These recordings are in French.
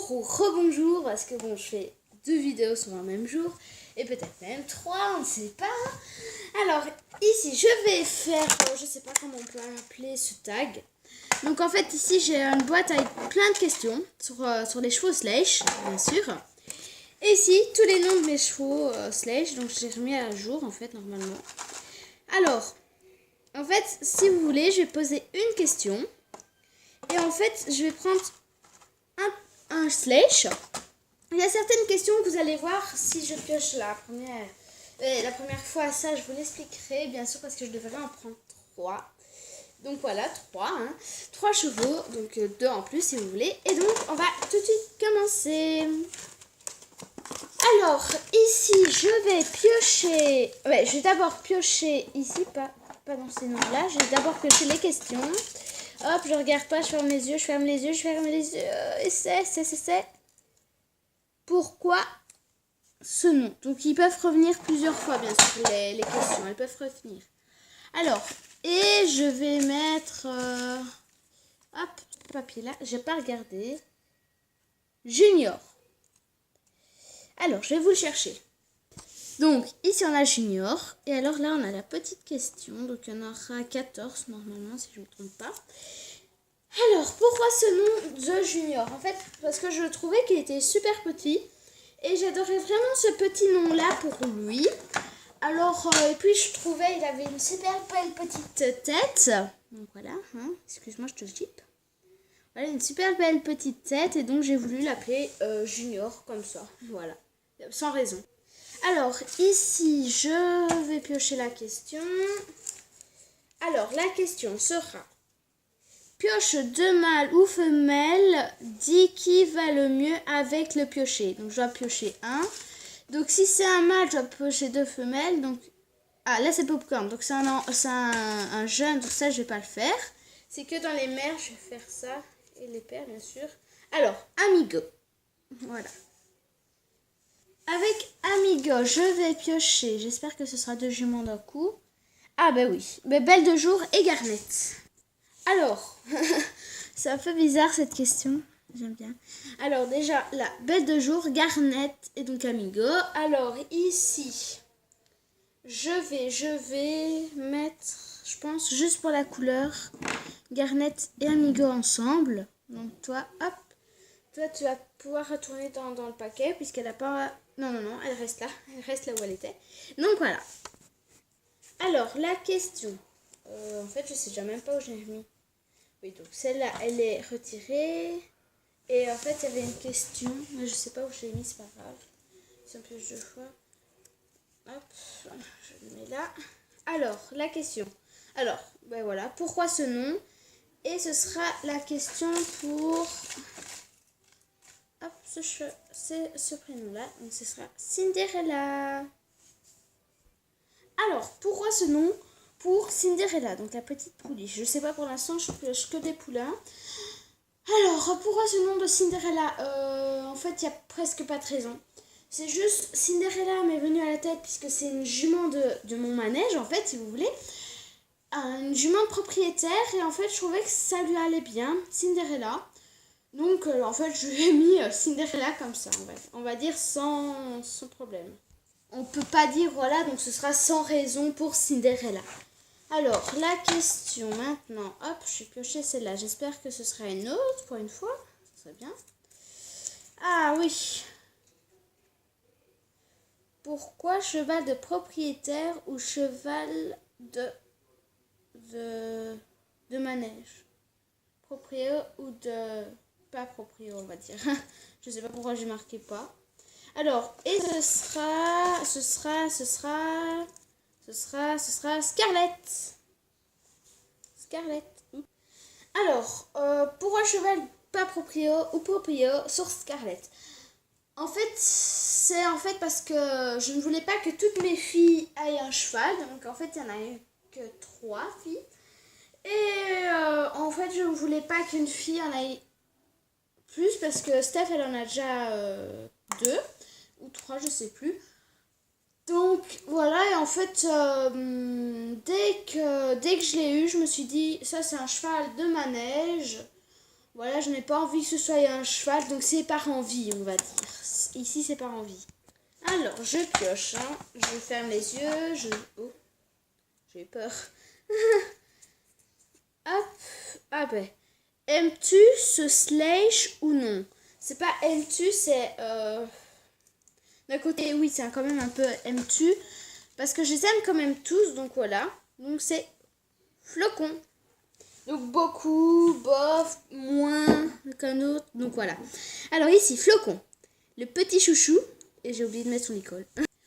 bonjour ou rebonjour parce que bon, je fais 2 vidéos sur un même jour et peut-être même 3, on ne sait pas. Alors ici je vais faire, je sais pas comment on peut appeler ce tag. Donc en fait ici j'ai une boîte avec plein de questions sur les chevaux Sledge, bien sûr. Et ici tous les noms de mes chevaux Sledge, donc j'ai remis à jour en fait normalement. Alors en fait si vous voulez je vais poser une question et en fait je vais prendre un Sledge. Il y a certaines questions que vous allez voir si je pioche la première fois. Ça je vous l'expliquerai bien sûr parce que je devrais en prendre 3. Donc voilà, 3, 3 chevaux, donc 2 en plus si vous voulez. Et donc on va tout de suite commencer. Alors ici je vais piocher, je vais d'abord piocher ici, pas dans ces noms là, je vais d'abord piocher les questions. Hop, je regarde pas, je ferme les yeux, je ferme les yeux, et c'est. Pourquoi ce nom? Donc ils peuvent revenir plusieurs fois bien sûr, les questions, elles peuvent revenir. Alors, et je vais mettre, hop, papier là, j'ai pas regardé. Junior. Alors, je vais vous le chercher. Donc, ici on a Junior. Et alors là, on a la petite question. Donc, il y en aura 14 normalement, si je ne me trompe pas. Alors, pourquoi ce nom de Junior? En fait, parce que je trouvais qu'il était super petit. Et j'adorais vraiment ce petit nom-là pour lui. Alors, et puis je trouvais il avait une super belle petite tête. Donc voilà, excuse-moi, je te chipe. Voilà, une super belle petite tête. Et donc, j'ai voulu l'appeler Junior, comme ça. Voilà, sans raison. Alors, ici, je vais piocher la question. Alors, la question sera: pioche 2 mâles ou femelles, dis qui va le mieux avec le piocher. Donc, je dois piocher 1. Donc, si c'est un mâle, je dois piocher 2 femelles. Donc, là, c'est Popcorn. Donc, c'est un jeune. Donc, ça, je vais pas le faire. C'est que dans les mères, je vais faire ça. Et les pères, bien sûr. Alors, Amigo. Voilà. Avec Amigo, je vais piocher. J'espère que ce sera 2 juments d'un coup. Ah, ben oui. Belle de jour et Garnet. Alors, c'est un peu bizarre cette question. J'aime bien. Alors, déjà, là, belle de jour, Garnet et donc Amigo. Alors, ici, je vais mettre, je pense, juste pour la couleur, Garnet et Amigo ensemble. Donc, toi, hop. Toi, tu vas pouvoir retourner dans le paquet puisqu'elle a pas... Non, elle reste là. Elle reste là où elle était. Donc, voilà. Alors, la question. En fait, je sais déjà même pas où j'ai mis. Oui, donc celle-là, elle est retirée. Et en fait, il y avait une question. Mais je sais pas où je l'ai mis, c'est pas grave. Si on pioche 2 fois. Hop, je le mets là. Alors, la question. Alors, voilà. Pourquoi ce nom? Et ce sera la question pour... Hop, ce prénom-là. Donc, ce sera Cinderella. Alors, pourquoi ce nom pour Cinderella? Donc, la petite pouliche. Je sais pas pour l'instant, je pioche que des poulains. Alors, pourquoi ce nom de Cinderella? En fait, il n'y a presque pas de raison. C'est juste, Cinderella m'est venue à la tête puisque c'est une jument de mon manège, en fait, si vous voulez. Une jument propriétaire. Et en fait, je trouvais que ça lui allait bien, Cinderella. Donc, en fait, je lui ai mis Cinderella comme ça, on va dire sans problème. On peut pas dire voilà, donc ce sera sans raison pour Cinderella. Alors, la question maintenant, hop, je vais piocher celle-là. J'espère que ce sera une autre pour une fois. Ce serait bien. Ah oui. Pourquoi cheval de propriétaire ou cheval de manège? Proprio ou de... Pas proprio, on va dire. Je sais pas pourquoi j'ai marqué pas. Alors, et ce sera Scarlett. Scarlett. Alors, pour un cheval pas proprio ou proprio sur Scarlett. En fait, c'est parce que je ne voulais pas que toutes mes filles aient un cheval. Donc en fait, il n'y en a eu que 3 filles. Et en fait, je ne voulais pas qu'une fille en ait plus parce que Steph, elle en a déjà 2 ou 3, je sais plus. Donc voilà, et en fait, dès que je l'ai eu, je me suis dit, ça c'est un cheval de manège. Voilà, je n'ai pas envie que ce soit un cheval, donc c'est par envie, on va dire. Ici, c'est par envie. Alors, je pioche, hein. Je ferme les yeux, Oh, j'ai eu peur. Hop, ah ben. Aimes-tu ce sledge ou non? C'est pas aimes-tu, c'est... D'un côté, oui, c'est quand même un peu aimes-tu. Parce que je les aime quand même tous, donc voilà. Donc c'est flocon. Donc beaucoup, bof, moins qu'un autre. Donc voilà. Alors ici, flocon. Le petit chouchou. Et j'ai oublié de mettre son licol.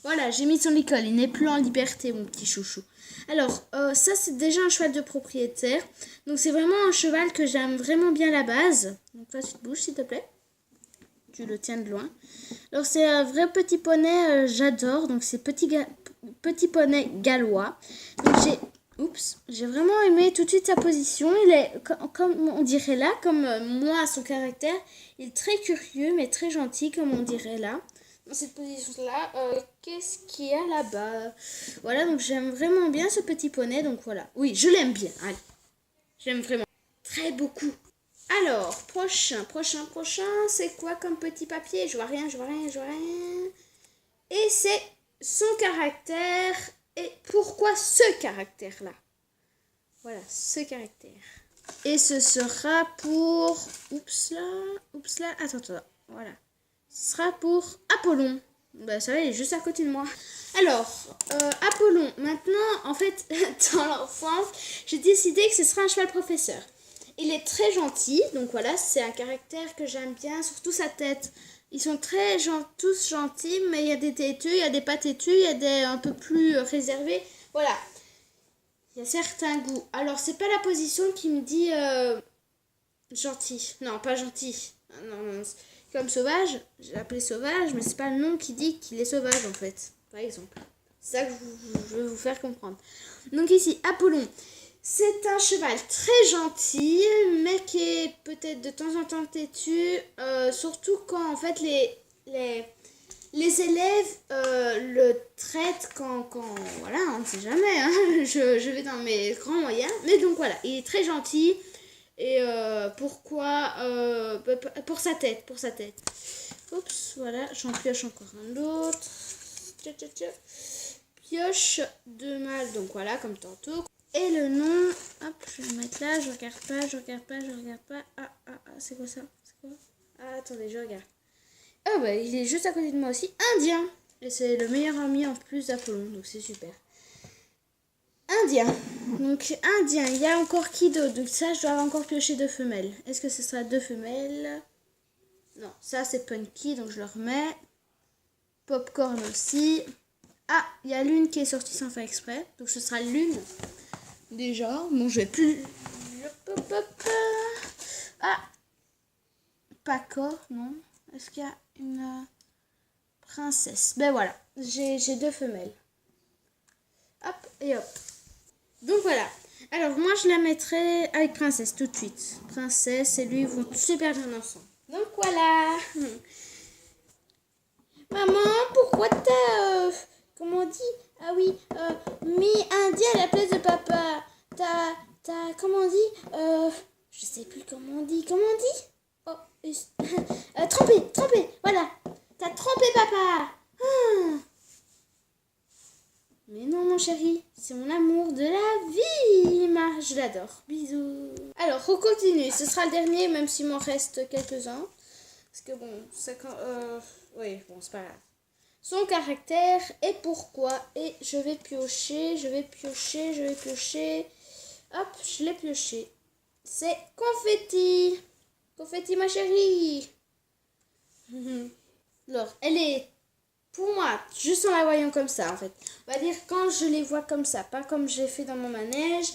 Voilà, j'ai mis son licol. Il n'est plus en liberté, mon petit chouchou. Alors, ça, c'est déjà un cheval de propriétaire. Donc, c'est vraiment un cheval que j'aime vraiment bien à la base. Donc là, tu te bouges, s'il te plaît. Tu le tiens de loin. Alors, c'est un vrai petit poney, j'adore. Donc, c'est petit poney gallois. Donc, j'ai vraiment aimé tout de suite sa position. Il est, comme on dirait là, comme moi, son caractère. Il est très curieux, mais très gentil, comme on dirait là. Dans cette position-là, qu'est-ce qu'il y a là-bas? Voilà, donc j'aime vraiment bien ce petit poney. Donc voilà, oui, je l'aime bien. Allez, j'aime vraiment très beaucoup. Alors, prochain, c'est quoi comme petit papier? Je vois rien. Et c'est son caractère. Et pourquoi ce caractère-là? Voilà, ce caractère. Et ce sera pour... Oups là, attends, voilà. Ce sera pour Apollon. Bah ça va, il est juste à côté de moi. Alors, Apollon, maintenant, en fait, dans l'enfance, j'ai décidé que ce sera un cheval professeur. Il est très gentil, donc voilà, c'est un caractère que j'aime bien, surtout sa tête. Ils sont tous gentils, mais il y a des têtus, il y a des pas têtus, il y a des un peu plus réservés. Voilà, il y a certains goûts. Alors, c'est pas la position qui me dit gentil. Non, pas gentil. Non. Comme sauvage, j'ai appelé sauvage, mais c'est pas le nom qui dit qu'il est sauvage en fait, par exemple. C'est ça que je veux vous faire comprendre. Donc ici, Apollon, c'est un cheval très gentil, mais qui est peut-être de temps en temps têtu, surtout quand en fait les élèves le traitent quand voilà, on ne sait jamais, hein, je vais dans mes grands moyens, mais donc voilà, il est très gentil. Et pourquoi pour sa tête. Oups, voilà, j'en pioche encore un autre. Pioche de mâle, donc voilà, comme tantôt. Et le nom, hop, je vais le mettre là, je regarde pas. Ah, c'est quoi ça? Ah, attendez, je regarde. Ah bah, il est juste à côté de moi aussi, indien. Et c'est le meilleur ami en plus d'Apollon, donc c'est super. Indien. Donc, indien. Il y a encore qui d'autre? Donc, ça, je dois encore piocher 2 femelles. Est-ce que ce sera 2 femelles? Non, ça, c'est Punky, donc je le remets. Popcorn aussi. Ah, il y a l'une qui est sortie sans faire exprès. Donc, ce sera l'une. Déjà. Bon, je vais plus... Ah. Paco, non. Est-ce qu'il y a une princesse? Ben voilà. J'ai 2 femelles. Hop, et hop. Donc voilà. Alors moi je la mettrai avec Princesse tout de suite. Princesse et lui vont super bien ensemble. Donc voilà. Maman, pourquoi t'as... comment on dit? Ah oui, mis indien à la place de papa. T'as comment on dit? Je sais plus comment on dit. Comment on dit? Oh, trempé, voilà. T'as trompé papa. Mais non, mon chéri, c'est mon amour de la vie. Je l'adore. Bisous. Alors, on continue. Ce sera le dernier, même s'il m'en reste quelques-uns. Parce que bon, ça... oui, bon, c'est pas grave. Son caractère et pourquoi. Et je vais piocher. Hop, je l'ai pioché. C'est Confetti. Confetti, ma chérie. Alors, elle est... Pour moi, juste en la voyant comme ça, en fait. On va dire quand je les vois comme ça, pas comme j'ai fait dans mon manège.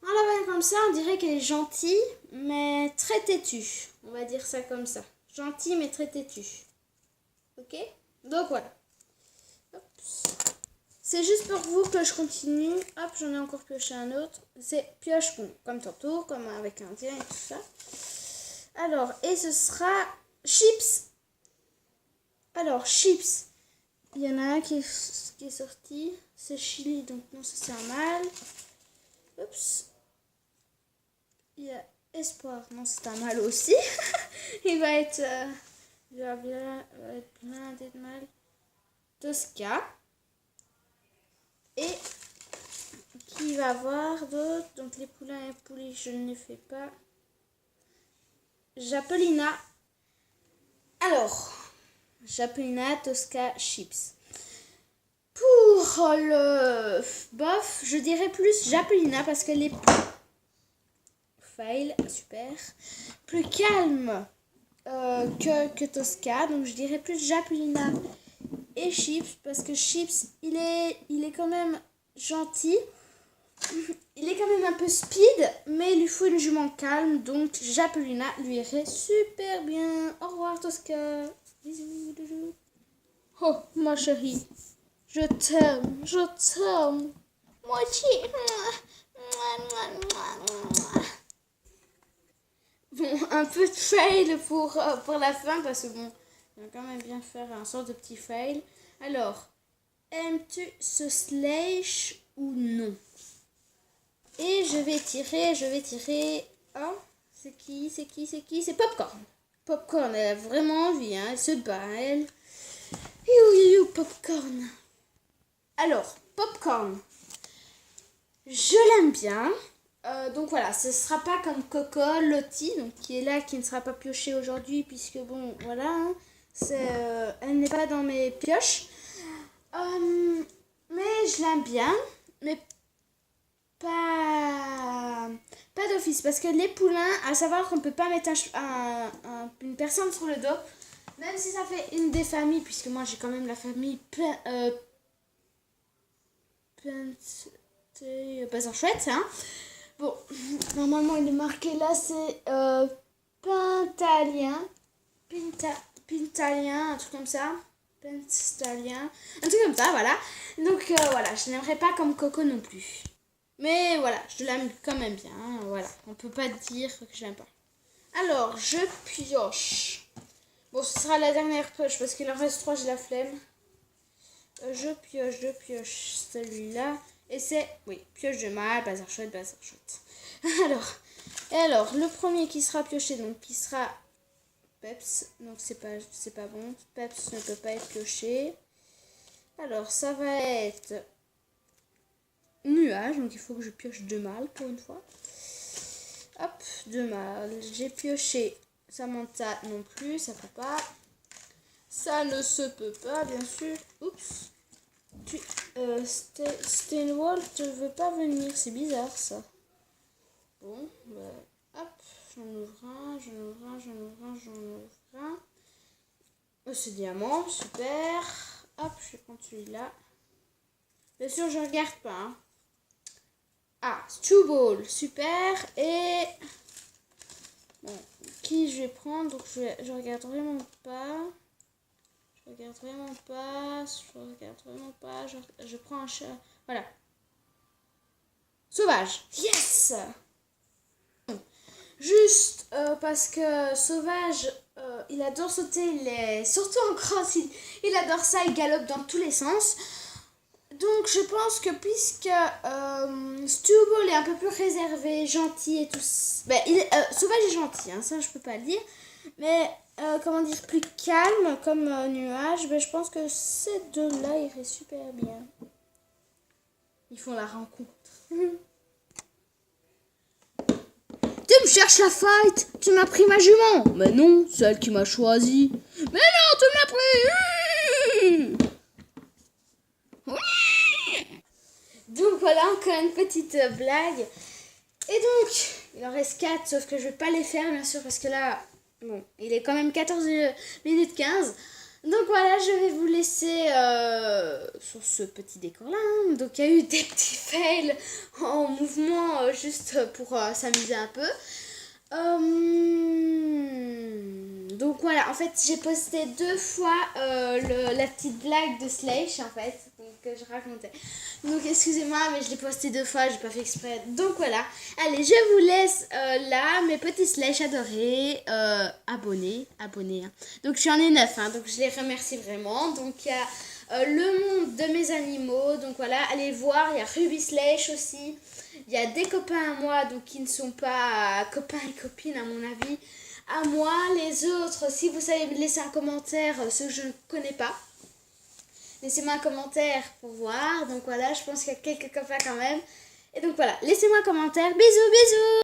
En la voyant comme ça, on dirait qu'elle est gentille, mais très têtue. On va dire ça comme ça. Gentille, mais très têtue. Ok? Donc voilà. Hop. C'est juste pour vous que je continue. Hop, j'en ai encore pioché un autre. C'est pioche, bon, comme tantôt, comme avec un indien et tout ça. Alors, et ce sera chips. Alors, chips. Il y en a un qui est sorti. C'est Chili, donc non, ça c'est un mâle. Oups. Il y a Espoir, non, c'est un mâle aussi. Il va être... il va être blindé de mâle. Tosca. Et qui va avoir d'autres? Donc les poulains et poulies, je ne les fais pas. Japolina. Alors, Japolina, Tosca, Chips. Pour le bof, je dirais plus Japolina parce qu'elle est fail, super, plus calme que Tosca. Donc je dirais plus Japolina et Chips parce que Chips, il est quand même gentil. Il est quand même un peu speed, mais il lui faut une jument calme. Donc Japolina lui irait super bien. Au revoir Tosca. Bisous, doudou. Oh ma chérie, je t'aime, je t'aime. Moi aussi. Bon, un peu de fail pour la fin parce que bon, on va quand même bien faire un sort de petit fail. Alors, aimes-tu ce slash ou non? Et je vais tirer. Oh, c'est qui? C'est Popcorn. Popcorn, elle a vraiment envie, hein. Elle se bat, elle. Popcorn. Alors, Popcorn, je l'aime bien. Donc voilà, ce ne sera pas comme Coco, Lottie, donc qui est là, qui ne sera pas piochée aujourd'hui, puisque bon, voilà, hein, elle n'est pas dans mes pioches. Mais je l'aime bien, mais pas d'office, parce que les poulains, à savoir qu'on ne peut pas mettre une personne sur le dos, même si ça fait une des familles, puisque moi j'ai quand même la famille Bazar Chouette, hein. Bon, normalement il est marqué là, c'est Pintalien, un truc comme ça, Pentalien, un truc comme ça, voilà. Donc voilà, je n'aimerais pas comme Coco non plus. Mais voilà, je l'aime quand même bien, hein, voilà. On peut pas dire que je l'aime pas. Alors, je pioche. Bon, ce sera la dernière pioche parce qu'il en reste 3, j'ai la flemme. Je pioche celui-là. Et c'est, oui, pioche de mâle, bazar chouette. Alors, le premier qui sera pioché, donc qui sera Peps. Donc c'est pas bon. Peps ne peut pas être pioché. Alors, ça va être Nuage. Donc il faut que je pioche 2 mâles pour une fois. Hop, 2 mâles. J'ai pioché Samantha non plus, ça peut pas. Ça ne se peut pas, bien sûr. Oups. Steinwall ne veut pas venir, c'est bizarre ça. Bon, bah, hop, j'en ouvre un. Oh, c'est diamant, super. Hop, je vais prendre celui-là. Bien sûr, je regarde pas. Hein. Ah, Stewball, super. Et bon, qui je vais prendre? Donc je regarde vraiment pas. Je prends un chat. Voilà. Sauvage. Yes. Juste parce que Sauvage, il adore sauter, surtout en crosse, il adore ça, il galope dans tous les sens. Donc je pense que puisque Stewball est un peu plus réservé, gentil et tout, ben, Sauvage est gentil, hein, ça je peux pas le dire, mais comment dire, plus calme comme Nuage, ben, je pense que ces deux-là iraient super bien. Ils font la rencontre. Tu me cherches la fight. Tu m'as pris ma jument. Mais non, c'est elle qui m'a choisi. Mais non, tu m'as pris. Donc voilà, encore une petite blague. Et donc, il en reste 4, sauf que je vais pas les faire, bien sûr, parce que là, bon, il est quand même 14 minutes 15. Donc voilà, je vais vous laisser sur ce petit décor-là. Hein. Donc il y a eu des petits fails en mouvement, juste pour s'amuser un peu. Donc voilà, en fait j'ai posté 2 fois la petite blague de Slash en fait, que je racontais. Donc excusez-moi, mais je l'ai posté 2 fois, j'ai pas fait exprès. Donc voilà, allez, je vous laisse là, mes petits Slash adorés, abonnés. Hein. Donc j'en ai 9, hein, donc je les remercie vraiment. Donc il y a le monde de mes animaux, donc voilà, allez voir, il y a Ruby Slash aussi. Il y a des copains à moi, donc qui ne sont pas copains et copines à mon avis. À moi, les autres, si vous savez me laisser un commentaire, ceux que je ne connais pas, laissez-moi un commentaire pour voir. Donc voilà, je pense qu'il y a quelques copains quand même. Et donc voilà, laissez-moi un commentaire. Bisous, bisous!